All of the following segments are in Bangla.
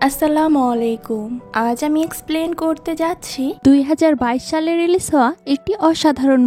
আসসালামু আলাইকুম। আজ আমি এক্সপ্লেন করতে যাচ্ছি 2022 সালে রিলিজ হওয়া একটি অসাধারণ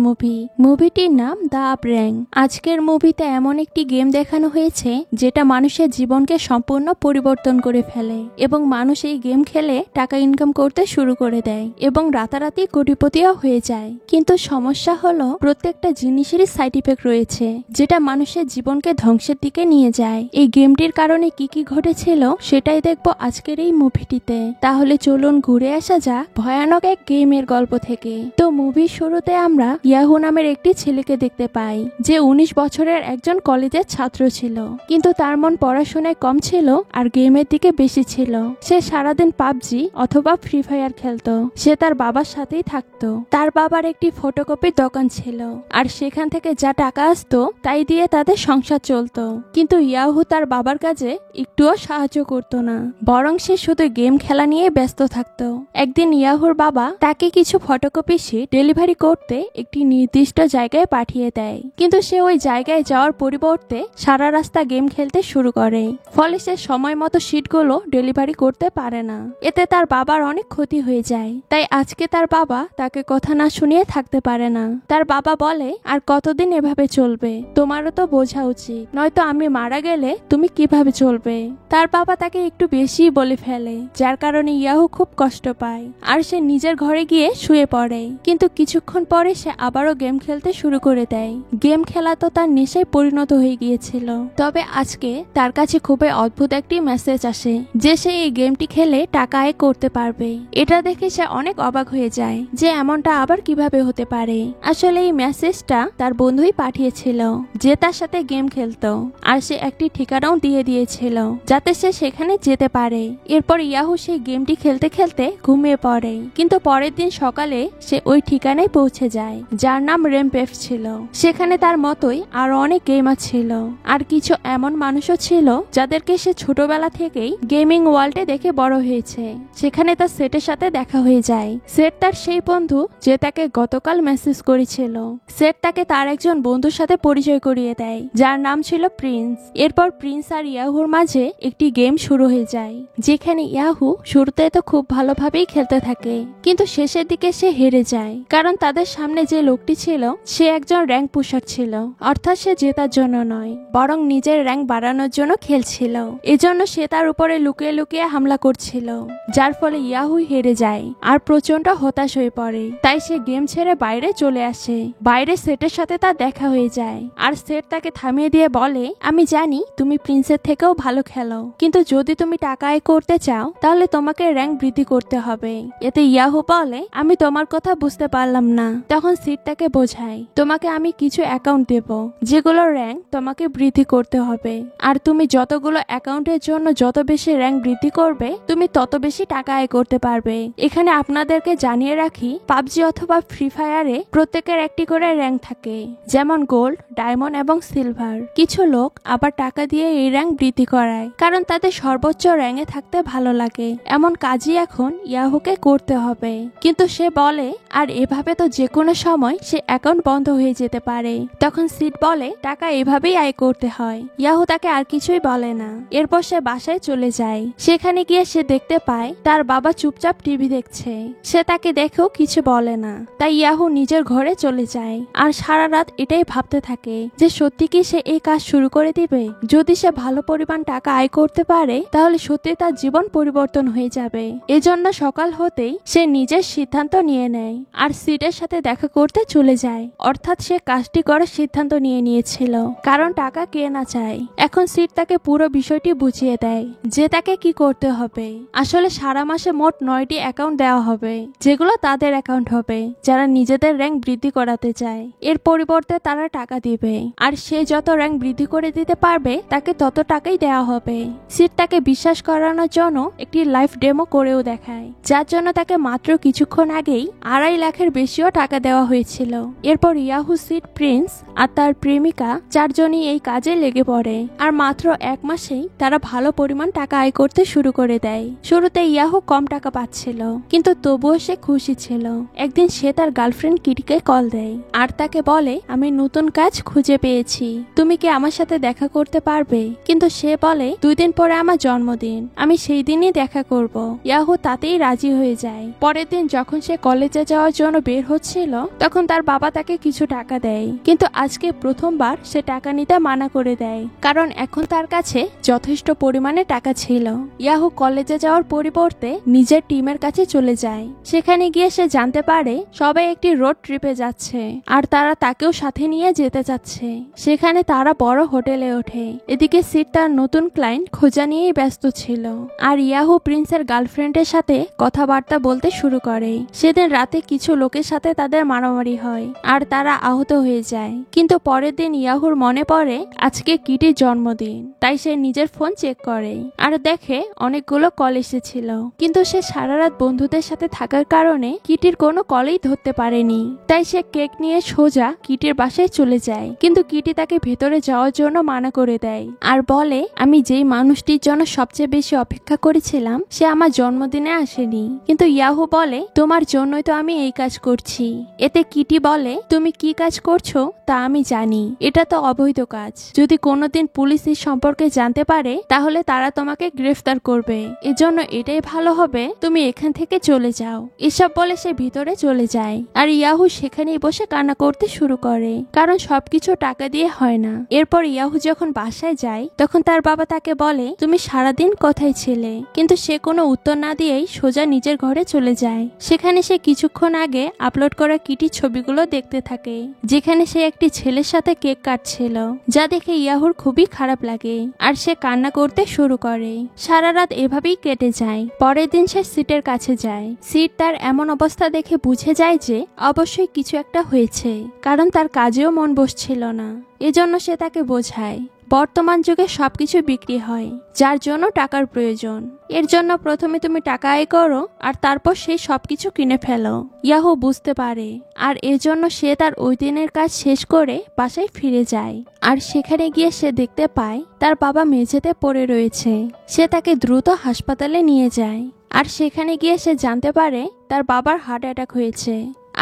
মুভিটির নাম দ্য আপ র্যাঙ্ক। আজকের মুভিতে এমন একটি গেম দেখানো হয়েছে যেটা মানুষের জীবনকে সম্পূর্ণ পরিবর্তন করে ফেলে এবং মানুষ এই গেম খেলে টাকা ইনকাম করতে শুরু করে দেয় এবং রাতারাতি কোটিপতিও হয়ে যায়। কিন্তু সমস্যা হলো প্রত্যেকটা জিনিসেরই সাইড ইফেক্ট রয়েছে যেটা মানুষের জীবনকে ধ্বংসের দিকে নিয়ে যায়। এই গেমটির কারণে কি কি ঘটেছিল সেটাই দেখবো আজকের এই মুভিটিতে। তাহলে চলুন ঘুরে আসা যাক ভয়ানক এক গেমের গল্প থেকে। তো মুভির শুরুতে আমরা ইয়াহু নামের একটি ছেলেকে দেখতে পাই যে 19 বছরের একজন কলেজের ছাত্র ছিল, কিন্তু তার মন পড়াশোনায় কম ছিল আর গেমের দিকে বেশি ছিল। সে সারাদিন পাবজি অথবা ফ্রি ফায়ার খেলতো। সে তার বাবার সাথেই থাকতো। তার বাবার একটি ফটোকপির দোকান ছিল আর সেখান থেকে যা টাকা আসতো তাই দিয়ে তাদের সংসার চলতো। কিন্তু ইয়াহু তার বাবার কাজে একটুও সাহায্য করতো না, বরং সে শুধু গেম খেলা নিয়ে ব্যস্ত থাকতো। একদিন ইয়াহুর বাবা তাকে কিছু ফটোকপি শিট ডেলিভারি করতে একটি নির্দিষ্ট জায়গায় পাঠিয়ে দেয়, কিন্তু সে ওই জায়গায় যাওয়ার পরিবর্তে সারা রাস্তা গেম খেলতে শুরু করে। ফলে সে সময় মতো শিটগুলো ডেলিভারি করতে পারে না। এতে তার বাবার অনেক ক্ষতি হয়ে যায়। তাই আজকে তার বাবা তাকে কথা না শুনিয়ে থাকতে পারে না। তার বাবা বলে, আর কতদিন এভাবে চলবে? তোমারও তো বোঝা উচিত, নয়তো আমি মারা গেলে তুমি কিভাবে চলবে? তার বাবা তাকে একটু বেশি বলে ফেলে, যার কারণে ইয়াহু খুব কষ্ট পায় আর সে নিজের ঘরে গিয়ে শুয়ে পড়ে। কিন্তু কিছুক্ষণ পরে সে আবারও গেম খেলতে শুরু করে দেয়। গেম খেলা তো তার নেশায় পরিণত হয়ে গিয়েছিল। তবে আজকে তার কাছে খুবই অদ্ভুত একটি মেসেজ আসে যে সে এই গেমটি খেলে টাকা আয় করতে পারবে। এটা দেখে সে অনেক অবাক হয়ে যায় যে এমনটা আবার কিভাবে হতে পারে। আসলে এই মেসেজটা তার বন্ধুই পাঠিয়েছিল যে তার সাথে গেম খেলতো, আর সে একটি ঠিকানাও দিয়ে দিয়েছিল যাতে সে সেখানে যেতে পারে। এরপর ইয়াহু সেই গেমটি খেলতে খেলতে ঘুমিয়ে পড়ে, কিন্তু পরের দিন সকালে সে ওই ঠিকানায় পৌঁছে যায় যার নাম রেমপেফ ছিল। সেখানে তার মতোই আরো অনেক গেমার ছিল আর কিছু এমন মানুষও ছিল যাদেরকে সে ছোটবেলা থেকেই গেমিং ওয়ার্ল্ডে দেখে বড় হয়েছে। সেখানে তার সেটের সাথে দেখা হয়ে যায়। সেট তার সেই বন্ধু যে তাকে গতকাল মেসেজ করেছিল। সেট তাকে তার একজন বন্ধুর সাথে পরিচয় করিয়ে দেয় যার নাম ছিল প্রিন্স। এরপর প্রিন্স আর ইয়াহুর মাঝে একটি গেম শুরু হয়ে যায় যেখানে ইয়াহু শুরুতে তো খুব ভালোভাবেই খেলতে থাকে, কিন্তু শেষের দিকে সে হেরে যায় কারণ তাদের সামনে যে লোকটি ছিল সে একজন র্যাঙ্ক পুশার ছিল। অর্থাৎ সে জেতার জন্য নয়, বরং নিজের র্যাঙ্ক বাড়ানোর জন্য খেলছিল। এজন্য সে তার উপরে লুকিয়ে লুকিয়ে হামলা করছিল, যার ফলে ইয়াহু হেরে যায় আর প্রচন্ড হতাশ হয়ে পড়ে। তাই সে গেম ছেড়ে বাইরে চলে আসে। বাইরে সেটের সাথে তার দেখা হয়ে যায় আর সেট তাকে থামিয়ে দিয়ে বলে, আমি জানি তুমি প্রিন্সের থেকেও ভালো খেলো, কিন্তু যদি তুমি টাকা আয় করতে চাও তাহলে তোমাকে র্যাঙ্ক বৃদ্ধি করতে হবে। এতে ইয়াহু বলে, আমি তোমার কথা বুঝতে পারলাম না। তখন সিট তাকে বোঝায়, তোমাকে আমি কিছু অ্যাকাউন্ট দেব যেগুলো র্যাঙ্ক তোমাকে বৃদ্ধি করতে হবে, আর তুমি যতগুলো অ্যাকাউন্টের জন্য যত বেশি র্যাঙ্ক বৃদ্ধি করবে তুমি তত বেশি টাকা আয় করতে পারবে। এখানে আপনাদেরকে জানিয়ে রাখি, পাবজি অথবা ফ্রি ফায়ারে প্রত্যেকের একটি করে র্যাঙ্ক থাকে, যেমন গোল্ড, ডায়মন্ড এবং সিলভার। কিছু লোক আবার টাকা দিয়ে এই র্যাঙ্ক বৃদ্ধি করায় কারণ তাদের সর্বোচ্চ র্যাঙ্কে থাকতে ভালো লাগে। এমন কাজই এখন ইয়াহুকে করতে হবে। কিন্তু সে বলে, আর এভাবে তো যে কোনো সময় সে অ্যাকাউন্ট বন্ধ হয়ে যেতে পারে। তখন সিট বলে, টাকা এভাবেই আয় করতে হয়। ইয়াহু তাকে আর কিছুই বলে না। এরপর সে বাসায় চলে যায়। সেখানে গিয়ে সে দেখতে পায় তার বাবা চুপচাপ টিভি দেখছে। সে তাকে দেখেও কিছু বলে না। তাই ইয়াহু নিজের ঘরে চলে যায় আর সারা রাত এটাই ভাবতে থাকে যে সত্যি কি সে এই কাজ শুরু করে দিবে। যদি সে ভালো পরিমাণ টাকা আয় করতে পারে তাহলে সত্যি তার জীবন পরিবর্তন হয়ে যাবে। এজন্য সকাল হতেই সে নিজের সিদ্ধান্ত নিয়ে নেয় আর সিটের সাথে দেখা করতে চলে যায়। অর্থাৎ সে কাজটি করার সিদ্ধান্ত নিয়ে নিয়েছিল কারণ টাকা কে না চায়। এখন সিট তাকে পুরো বিষয়টি বুঝিয়ে দেয় যে তাকে কি করতে হবে। আসলে সারা মাসে মোট 9টি অ্যাকাউন্ট দেওয়া হবে যেগুলো তাদের অ্যাকাউন্ট হবে যারা নিজেদের র্যাঙ্ক বৃদ্ধি করাতে চায়। এর পরিবর্তে তারা টাকা দিবে আর সে যত র্যাঙ্ক বৃদ্ধি করে দিতে পারবে তাকে তত টাকাই দেওয়া হবে। সিট তাকে বিশ্বাস করানোর জন্য একটি লাইভ ডেমো করেও দেখায়, যার জন্য তাকে মাত্র কিছুক্ষণ আগেই 2.5 লাখের বেশিও টাকা দেওয়া হয়েছিল। এরপর ইয়াহু, সিট, প্রিন্স আর তার প্রেমিকা চারজনই এই কাজে লেগে পড়ে। আর মাত্র 1 মাসেই তারা ভালো পরিমাণ টাকা আয় করতে শুরু করে দেয়। শুরুতে ইয়াহু কম টাকা পাচ্ছিল, কিন্তু তবুও সে খুশি ছিল। একদিন সে তার গার্লফ্রেন্ড কিটিকে কল দেয় আর তাকে বলে, আমি নতুন কাজ খুঁজে পেয়েছি, তুমি কি আমার সাথে দেখা করতে পারবে? কিন্তু সে বলে, 2 দিন পরে আমার জন্মদিন, আমি সেই দিনই দেখা করব। ইয়াহু তাতেই রাজি হয়ে যায়। পরের দিন যখন সে কলেজে যাওয়ার জন্য বের হচ্ছিল, তখন তার বাবা তাকে কিছু টাকা দেয়, কিন্তু আজকে প্রথমবার সে টাকা নিতে মানা করে দেয়, কারণ এখন তার কাছে যথেষ্ট পরিমাণে টাকা ছিল। ইয়াহু কলেজে যাওয়ার পরিবর্তে নিজের টিমের কাছে চলে যায়। সেখানে গিয়ে সে জানতে পারে সবাই একটি রোড ট্রিপে যাচ্ছে আর তারা তাকেও সাথে নিয়ে যেতে চাচ্ছে। সেখানে তারা বড় হোটেলে ওঠে। এদিকে সিড তার নতুন ক্লায়েন্ট খোঁজা নিয়েই ব্যস্ত ছিল, আর ইয়াহু প্রিন্সের গার্লফ্রেন্ডের সাথে কথাবার্তা বলতে শুরু করে। সেদিন রাতে কিছু লোকের সাথে তাদের মারামারি হয় আর তারা আহত হয়ে যায়। কিন্তু পরের দিন ইয়াহুর মনে পড়ে আজকে কিটির জন্মদিন, তাই সে নিজের ফোন চেক করে আর দেখে অনেকগুলো কল এসেছিল। কিন্তু সে সারা রাত বন্ধুদের সাথে থাকার কারণে কিটির কোনো কলই ধরতে পারেনি। তাই সে কেক নিয়ে সোজা কিটির বাসায় চলে যায়, কিন্তু কিটি তাকে ভেতরে যাওয়ার জন্য মানা করে দেয় আর বলে, আমি যেই মানুষটির জন্য সবচেয়ে বেশি অপেক্ষা করেছিলাম সে আমার জন্মদিনে আসেনি। কিন্তু ইয়াহু বলে, তোমার জন্যই তো আমি এই কাজ করছি। এতে কিটি বলে, তুমি কি কাজ করছো তা আমি জানি, এটা তো অবৈধ কাজ। যদি কোনোদিন পুলিশ এই সম্পর্কে জানতে পারে তাহলে তারা তোমাকে গ্রেফতার করবে। এজন্য এটাই ভালো হবে তুমি এখান থেকে চলে যাও। এসব বলে সে ভিতরে চলে যায় আর ইয়াহু সেখানেই বসে কান্না করতে শুরু করে, কারণ সবকিছু টাকা দিয়ে হয় না। এরপর ইয়াহু যখন বাসায় যায় তখন তার বাবা তাকে বলে, তুমি সারাদিন কোথায় ছিলে? কিন্তু সে কোনো উত্তর না দিয়েই সোজা নিজের ঘরে চলে যায়। সেখানে সে কিছুক্ষণ আগে আপলোড করা কিটির ছবিগুলো দেখতে থাকে, যেখানে সে একটি ছেলের সাথে কেক কাটছিল, যা দেখে ইয়াহুর খুবই খারাপ লাগে আর সে কান্না করতে শুরু করে। সারা রাত এভাবেই কেটে যায়। পরের দিন সে সিটের কাছে যায়। সিট তার এমন অবস্থা দেখে বুঝে যায় যে অবশ্যই কিছু একটা হয়েছে, কারণ তার কাজেও মন বসছিল না। এজন্য সে তাকে বোঝায়, বর্তমান যুগে সবকিছু বিক্রি হয়, যার জন্য টাকার প্রয়োজন। এর জন্য প্রথমে তুমি টাকা আয় করো আর তারপর সেই সবকিছু কিনে ফেলো। ইয়াহু বুঝতে পারে আর এজন্য সে তার ওই দিনের কাজ শেষ করে বাসায় ফিরে যায়। আর সেখানে গিয়ে সে দেখতে পায় তার বাবা মেঝেতে পড়ে রয়েছে। সে তাকে দ্রুত হাসপাতালে নিয়ে যায় আর সেখানে গিয়ে সে জানতে পারে তার বাবার হার্ট অ্যাটাক হয়েছে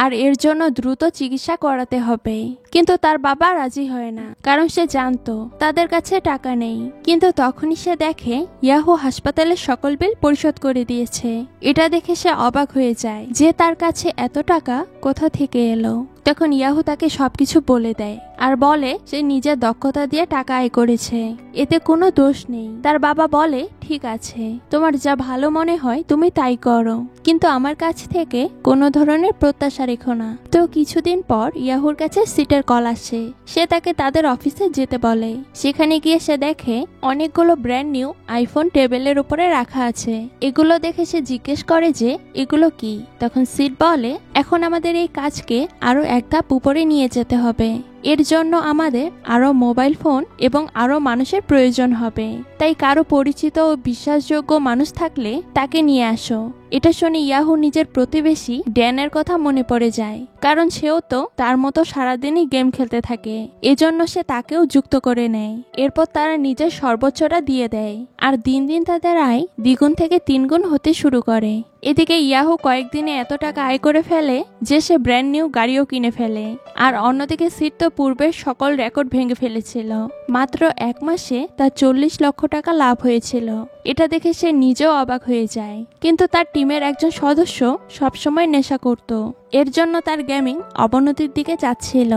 আর এর জন্য দ্রুত চিকিৎসা করাতে হবে। কিন্তু তার বাবা রাজি হয় না, কারণ সে জানতো তাদের কাছে টাকা নেই। কিন্তু তখনই সে দেখে ইয়াহু হাসপাতালের সকল বিল পরিশোধ করে দিয়েছে। এটা দেখে সে অবাক হয়ে যায় যে তার কাছে এত টাকা কোথা থেকে এলো। তখন ইয়াহু তাকে সবকিছু বলে দেয় আর বলে সে নিজের দক্ষতা দিয়ে টাকা আয় করেছে, এতে কোনো দোষ নেই। তার বাবা বলে, ঠিক আছে, তোমার যা ভালো মনে হয় তুমি তাই করো, কিন্তু আমার কাছ থেকে কোনো ধরনের প্রত্যাশা রেখো না। তো কিছুদিন পর ইয়াহুর কাছে সিটের কল আসে। সে তাকে তাদের অফিসে যেতে বলে। সেখানে গিয়ে সে দেখে অনেকগুলো ব্র্যান্ড নিউ আইফোন টেবিলের উপরে রাখা আছে। এগুলো দেখে সে জিজ্ঞেস করে যে এগুলো কি। তখন সিট বলে, এখন আমাদের এই কাজকে আরো এক ধাপ উপরে নিয়ে যেতে হবে। এর জন্য আমাদের আরো মোবাইল ফোন এবং আরো মানুষের প্রয়োজন হবে। তাই কারো পরিচিত ও বিশ্বাসযোগ্য মানুষ থাকলে তাকে নিয়ে আসো। এটা শুনে ইয়াহু নিজের প্রতিবেশী ড্যানের কথা মনে পড়ে যায়, কারণ সেও তো তার মতো সারাদিনই গেম খেলতে থাকে। এজন্য সে তাকেও যুক্ত করে নেয়। এরপর তারা নিজের সর্বোচ্চটা দিয়ে দেয় আর দিন দিন তাদের আয় দ্বিগুণ থেকে 3 গুণ হতে শুরু করে। এদিকে ইয়াহু কয়েকদিনে এত টাকা আয় করে ফেলে যে সে ব্র্যান্ড নিউ গাড়িও কিনে ফেলে। আর অন্যদিকে সিট তো পূর্বের সকল রেকর্ড ভেঙে ফেলেছিল। মাত্র 1 মাসে তার 40 লক্ষ টাকা লাভ হয়েছিল। এটা দেখে সে নিজেও অবাক হয়ে যায়। কিন্তু তার টিমের একজন সদস্য সবসময় নেশা করত, এর জন্য তার গেমিং অবনতির দিকে যাচ্ছিল।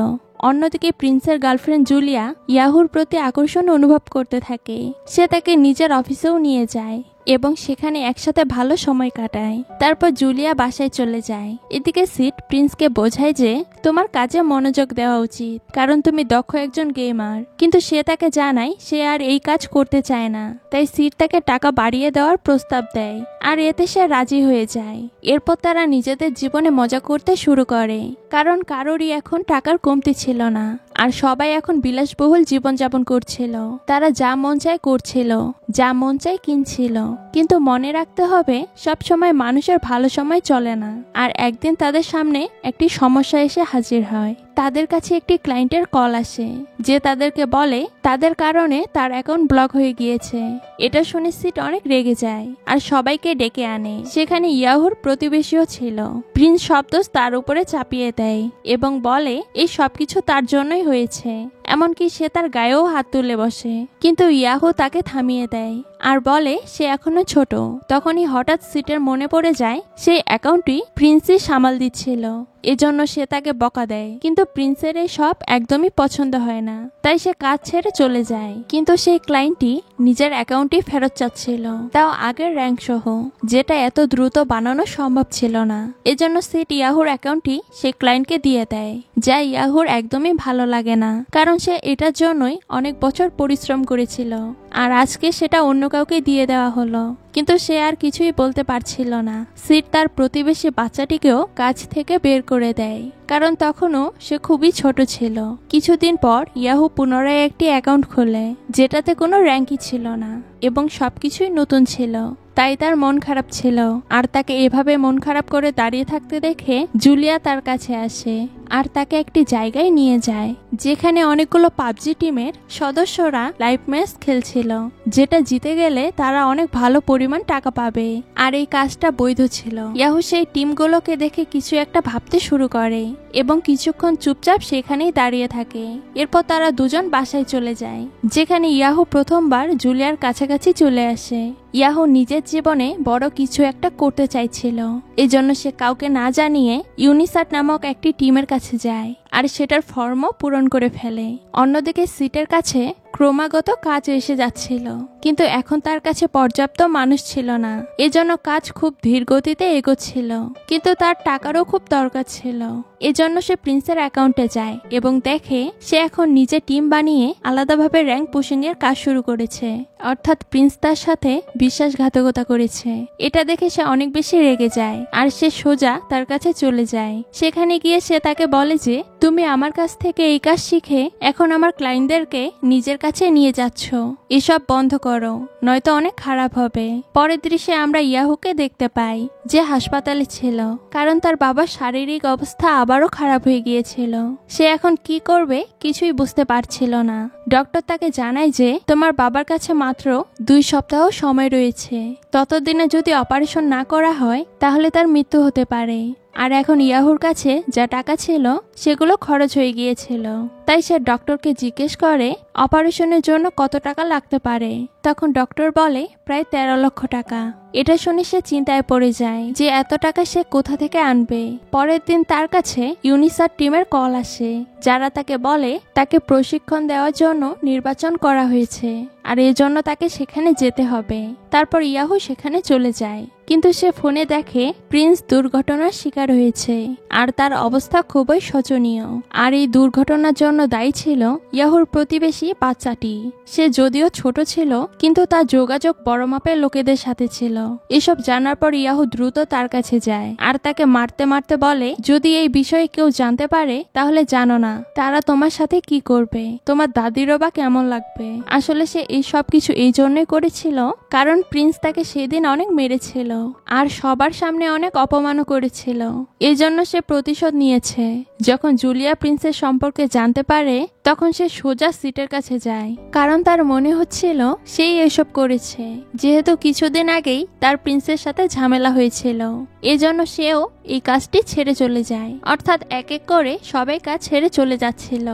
অন্যদিকে প্রিন্সের গার্লফ্রেন্ড জুলিয়া ইয়াহুর প্রতি আকর্ষণ অনুভব করতে থাকে। সে তাকে নিজের অফিসেও নিয়ে যায় এবং সেখানে একসাথে ভালো সময় কাটায়। তারপর জুলিয়া বাসায় চলে যায়। এদিকে সিট প্রিন্সকে বোঝায় যে তোমার কাজে মনোযোগ দেওয়া উচিত, কারণ তুমি দক্ষ একজন গেমার। কিন্তু সে তাকে জানায় সে আর এই কাজ করতে চায় না। তাই সিট তাকে টাকা বাড়িয়ে দেওয়ার প্রস্তাব দেয় আর এতে সে রাজি হয়ে যায়। এরপর তারা নিজেদের জীবনে মজা করতে শুরু করে, কারণ কারোরই এখন টাকার কমতি ছিল না আর সবাই এখন বিলাসবহুল জীবনযাপন করছিল। তারা যা মন চায় করছিল, যা মন চায় কিনছিল। কিন্তু মনে রাখতে হবে সব সময় মানুষের ভালো সময় চলে না। আর একদিন তাদের সামনে একটি সমস্যা এসে হাজির হয়। তাদের কাছে একটি ক্লায়েন্টের কল আসে, যে তাদেরকে বলে তাদের কারণে তার অ্যাকাউন্ট ব্লক হয়ে গিয়েছে। এটা শুনে সিট অনেক রেগে যায় আর সবাইকে ডেকে আনে। সেখানে ইয়াহুর প্রতিবেশীও ছিল। প্রিন্স সব দোষ তার উপরে চাপিয়ে দেয় এবং বলে এই সবকিছু তার জন্যই হয়েছে, এমনকি সে তার গায়েও হাত তুলে বসে। কিন্তু ইয়াহু তাকে থামিয়ে দেয় আর বলে সে এখনো ছোট। তখনই হঠাৎ সিটের মনে পড়ে যায় সেই অ্যাকাউন্টটি প্রিন্সই সামাল দিচ্ছিল, এজন্য সে তাকে বকা দেয়। কিন্তু প্রিন্সের এই সব একদমই পছন্দ হয় না, তাই সে কাজ ছেড়ে চলে যায়। কিন্তু সেই ক্লায়েন্টটি নিজের অ্যাকাউন্টটি ফেরত চাচ্ছিল, তাও আগের র্যাঙ্ক সহ, যেটা এত দ্রুত বানানো সম্ভব ছিল না। এজন্য সিট ইয়াহুর অ্যাকাউন্টটি সেই ক্লায়েন্টকে দিয়ে দেয়, যা ইয়াহুর একদমই ভালো লাগে না, কারণ সে এটার জন্যই অনেক বছর পরিশ্রম করেছিল আর আজকে সেটা অন্য কাউকে দিয়ে দেওয়া হলো। কিন্তু সে আর কিছুই বলতে পারছিল না। সিট তার প্রতিবেশী বাচ্চাটিকেও কাজ থেকে বের করে দেয়, কারণ তখনও সে খুবই ছোট ছিল। কিছুদিন পর ইয়াহু পুনরায় একটি অ্যাকাউন্ট খোলে, যেটাতে কোনো র্যাঙ্কই ছিল না এবং সবকিছুই নতুন ছিল। তাই তার মন খারাপ ছিল, আর তাকে এভাবে মন খারাপ করে দাঁড়িয়ে থাকতে দেখে জুলিয়া তার কাছে আসে আর তাকে একটি জায়গায় নিয়ে যায়, যেখানে অনেকগুলো পাবজি টিমের সদস্যরা লাইভ ম্যাচ খেলছিল, যেটা জিতে গেলে তারা অনেক ভালো পরিমাণ টাকা পাবে। আর এই কাজটা বৈধ ছিল। ইয়াহু সেই টিমগুলোকে দেখে কিছু একটা ভাবতে শুরু করে এবং কিছুক্ষণ চুপচাপ সেখানেই দাঁড়িয়ে থাকে। এরপর তারা দুজন বাসায় চলে যায়, যেখানে ইয়াহু প্রথমবার জুলিয়ার কাছাকাছি চলে আসে। ইয়াহু নিজের জীবনে বড় কিছু একটা করতে চাইছিল, এজন্য সে কাউকে না জানিয়ে ইউনিসাট নামক একটি টিমের কাছে যায় আর সেটার ফর্মও পূরণ করে ফেলে। অন্যদিকে সিটের কাছে ক্রমাগত কাজ এসে যাচ্ছিল, কিন্তু এখন তার কাছে পর্যাপ্ত মানুষ ছিল না, এজন্য কাজ খুব ধীর গতিতে এগোচ্ছিল। কিন্তু তার টাকারও খুব দরকার ছিল, এজন্য সে প্রিন্সের অ্যাকাউন্টে যায় এবং দেখে সে এখন নিজে টিম বানিয়ে আলাদাভাবে র্যাঙ্ক পুশিং এর কাজ শুরু করেছে, অর্থাৎ প্রিন্স তার সাথে বিশ্বাসঘাতকতা করেছে। এটা দেখে সে অনেক বেশি রেগে যায় আর সে সোজা তার কাছে চলে যায়। সেখানে গিয়ে সে তাকে বলে যে তুমি আমার কাছ থেকে এই কাজ শিখে এখন আমার ক্লায়েন্টদেরকে নিজের কাছে নিয়ে যাচ্ছ, এসব বন্ধ করো, নয়তো অনেক খারাপ হবে। পরের দৃশ্যে আমরা ইয়াহুকে দেখতে পাই, যে হাসপাতালে ছিল, কারণ তার বাবার শারীরিক অবস্থা আবারও খারাপ হয়ে গিয়েছিল। সে এখন কি করবে কিছুই বুঝতে পারছিল না। ডক্টর তাকে জানায় যে তোমার বাবার কাছে মাত্র 2 সপ্তাহ সময় রয়েছে, ততদিনে যদি অপারেশন না করা হয় তাহলে তার মৃত্যু হতে পারে। আর এখন ইয়াহুর কাছে যা টাকা ছিল সেগুলো খরচ হয়ে গিয়েছিল, তাই সে ডক্টরকে জিজ্ঞেস করে অপারেশনের জন্য কত টাকা লাগতে পারে। তখন ডক্টর বলে প্রায় 13 লক্ষ টাকা। এটা শুনে সে চিন্তায় পড়ে যায় যে এত টাকা সে কোথা থেকে আনবে। পরের দিন তার কাছে ইউনিসাট টিমের কল আসে, যারা তাকে বলে তাকে প্রশিক্ষণ দেওয়ার জন্য নির্বাচন করা হয়েছে আর এজন্য তাকে সেখানে যেতে হবে। তারপর ইয়াহু সেখানে চলে যায়, কিন্তু সে ফোনে দেখে প্রিন্স দুর্ঘটনার শিকার হয়েছে আর তার অবস্থা খুবই শোচনীয়। আর এই দুর্ঘটনার জন্য দায়ী ছিল ইয়াহুর প্রতিবেশী বাচ্চাটি। সে যদিও ছোট ছিল, কিন্তু তার যোগাযোগ বড় মাপের লোকেদের সাথে ছিল। এসব জানার পর ইয়াহু দ্রুত তার কাছে যায় আর তাকে মারতে মারতে বলে যদি এই বিষয়ে কেউ জানতে পারে তাহলে জানো না তারা তোমার সাথে কি করবে, তোমার দাদিরও বা কেমন লাগবে। আসলে সে এই সব কিছু এই জন্যই করেছিল কারণ প্রিন্স তাকে সেদিন অনেক মেরেছিল আর সবার সামনে অনেক অপমানও করেছিল, এজন্য সে প্রতিশোধ নিয়েছে। যখন জুলিয়া প্রিন্সের সম্পর্কে জানতে পারে তখন সে সোজা সিটের কাছে যায়, কারণ তার মনে হচ্ছিল সেই এসব করেছে, যেহেতু কিছুদিন আগেই তার প্রিন্সের সাথে ঝামেলা হয়েছিল। এজন্য সেও এই কাজটি ছেড়ে চলে যায়, অর্থাৎ এক এক করে সবাই কাজ ছেড়ে চলে যাচ্ছিল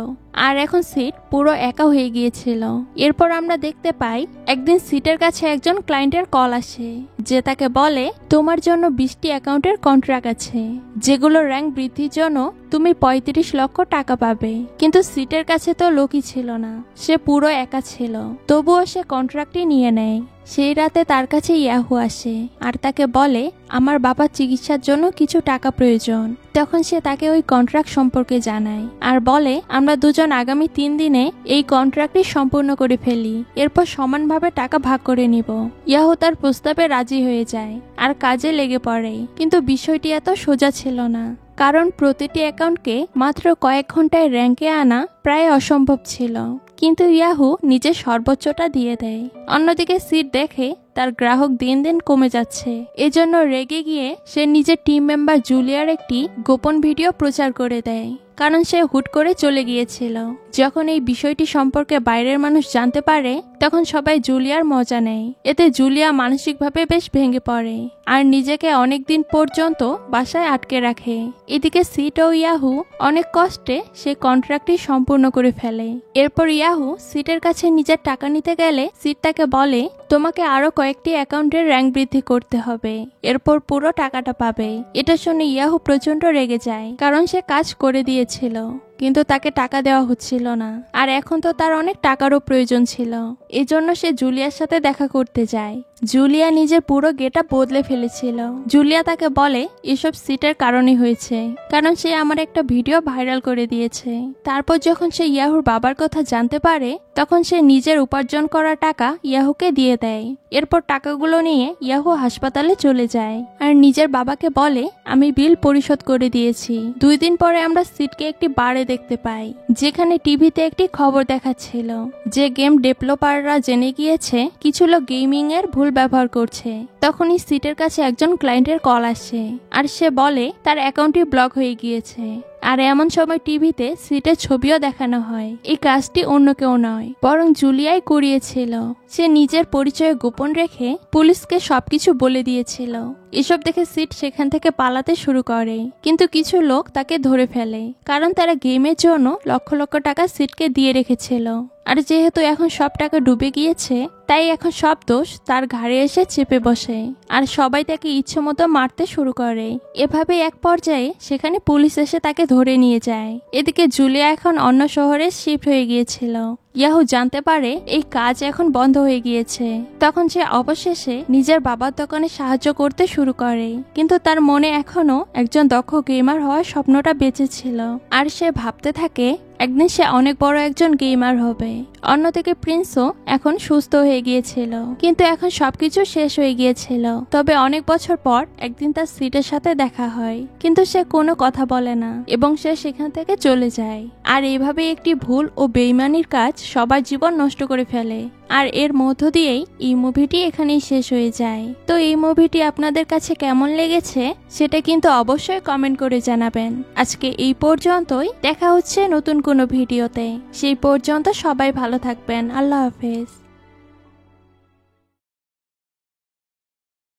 আর এখন সিট পুরো একা হয়ে গিয়েছিল। এরপর আমরা দেখতে পাই একদিন সিটের কাছে একজন ক্লায়েন্টের কল আসে, যে তাকে বলে তোমার জন্য 20টি অ্যাকাউন্টের কন্ট্রাক্ট আছে, যেগুলো র্যাঙ্ক বৃদ্ধির জন্য তুমি 35 লক্ষ টাকা পাবে। কিন্তু সিটের কাছে তো লোকই ছিল না, সে পুরো একা ছিল, তবুও সে কন্ট্রাক্টটি নিয়ে নেয়। সেই রাতে তার কাছে ইয়াহু আসে আর তাকে বলে আমার বাবার চিকিৎসার জন্য কিছু টাকা প্রয়োজন। তখন সে তাকে ওই কন্ট্রাক্ট সম্পর্কে জানায় আর বলে আমরা দুজন আগামী 3 দিনে এই কন্ট্রাক্টটি সম্পূর্ণ করে ফেলি, এরপর সমানভাবে টাকা ভাগ করে নিব। ইয়াহু তার প্রস্তাবে রাজি হয়ে যায় আর কাজে লেগে পড়ে। কিন্তু বিষয়টি এত সোজা ছিল না, কারণ প্রতিটি অ্যাকাউন্টকে মাত্র কয়েক ঘন্টায় র্যাঙ্কে আনা প্রায় অসম্ভব ছিল। কিন্তু ইয়াহু নিজের সর্বোচ্চটা দিয়ে দেয়। অন্যদিকে সিট দেখে তার গ্রাহক দিন দিন কমে যাচ্ছে, এজন্য রেগে গিয়ে সে নিজের টিম মেম্বার জুলিয়ার একটি গোপন ভিডিও প্রচার করে দেয়, কারণ সে হুট করে চলে গিয়েছিল। যখন এই বিষয়টি সম্পর্কে বাইরের মানুষ জানতে পারে তখন সবাই জুলিয়ার মজা নেয়। এতে জুলিয়া মানসিকভাবে বেশ ভেঙে পড়ে আর নিজেকে অনেকদিন পর্যন্ত বাসায় আটকে রাখে। এদিকে সিট ও ইয়াহু অনেক কষ্টে সে কন্ট্রাক্টটি সম্পূর্ণ করে ফেলে। এরপর ইয়াহু সিটের কাছে নিজের টাকা নিতে গেলে সিট তাকে বলে তোমাকে আরো কয়েকটি অ্যাকাউন্টের র্যাঙ্ক বৃদ্ধি করতে হবে, এরপর পুরো টাকাটা পাবে। এটা শুনে ইয়াহু প্রচন্ড রেগে যায়, কারণ সে কাজ করে দিয়েছিল কিন্তু তাকে টাকা দেওয়া হচ্ছিল না, আর এখন তো তার অনেক টাকারও প্রয়োজন ছিল। এজন্য সে জুলিয়ার সাথে দেখা করতে যায়। জুলিয়া নিজের পুরো গেটআপ বদলে ফেলেছিল। জুলিয়া তাকে বলে এসব সিটের কারণে হয়েছে, কারণ সে আমার একটা ভিডিও ভাইরাল করে দিয়েছে। তারপর যখন সে ইয়াহুর বাবার কথা জানতে পারে তখন সে নিজের উপার্জন করা টাকা ইয়াহুকে দিয়ে দেয়। এরপর টাকাগুলো নিয়ে ইয়াহু হাসপাতালে চলে যায় আর নিজের বাবাকে বলে আমি বিল পরিশোধ করে দিয়েছি। 2 দিন পরে আমরা সিটকে একটি বারে দেখতে পাই, যেখানে টিভিতে একটি খবর দেখাচ্ছিল যে গেম ডেভেলপাররা জেনে গিয়েছে কিছু লোক গেমিং এর ভুল ব্যবহার করছে। তখনই সিটের কাছে একজন ক্লায়েন্টের কল আসে আর সে বলে তার অ্যাকাউন্টটি ব্লক হয়ে গিয়েছে। আর এমন সময় টিভিতে সিটের ছবিও দেখানো হয়। এই কাজটি অন্য কেউ নয়, বরং জুলিয়াই করিয়েছিল। সে নিজের পরিচয় গোপন রেখে পুলিশকে সবকিছু বলে দিয়েছিল। এসব দেখে সিট সেখান থেকে পালাতে শুরু করে, কিন্তু কিছু লোক তাকে ধরে ফেলে, কারণ তারা গেমের জন্য লক্ষ লক্ষ টাকা সিটকে দিয়ে রেখেছিল। আর যেহেতু এখন সব টাকা ডুবে গিয়েছে তাই এখন সব দোষ তার ঘাড়ে এসে চেপে বসে আর সবাই তাকে ইচ্ছে মতো মারতে শুরু করে। এভাবে এক পর্যায়ে সেখানে পুলিশ এসে তাকে ধরে নিয়ে যায়। এদিকে জুলিয়া এখন অন্য শহরে শিফট হয়ে গিয়েছিল। ইয়াহু জানতে পারে এই কাজ এখন বন্ধ হয়ে গিয়েছে। তখন সে অবশেষে নিজের বাবার দোকানে সাহায্য করতে শুরু করে, কিন্তু তার মনে এখনো একজন দক্ষ গেমার হওয়ার স্বপ্নটা বেঁচে ছিল। আর সে ভাবতে থাকে একদিন সে অনেক বড় একজন গেমার হবে। অন্যদিকে প্রিন্সও এখন সুস্থ হয়ে গিয়েছিল, কিন্তু এখন সবকিছু শেষ হয়ে গিয়েছিল। তবে অনেক বছর পর একদিন তার সিটের সাথে দেখা হয়, কিন্তু সে কোনো কথা বলে না এবং সে সেখান থেকে চলে যায়। আর এইভাবে একটি ভুল ও বেইমানির কাজ সবার জীবন নষ্ট করে ফেলে। আর এর মধ্য দিয়েই এই মুভিটি এখানেই শেষ হয়ে যায়। তো এই মুভিটি আপনাদের কাছে কেমন লেগেছে সেটা কিন্তু অবশ্যই কমেন্ট করে জানাবেন। আজকে এই পর্যন্তই, দেখা হচ্ছে নতুন কোনো ভিডিওতে। সেই পর্যন্ত সবাই ভালো থাকবেন। আল্লাহ হাফেজ।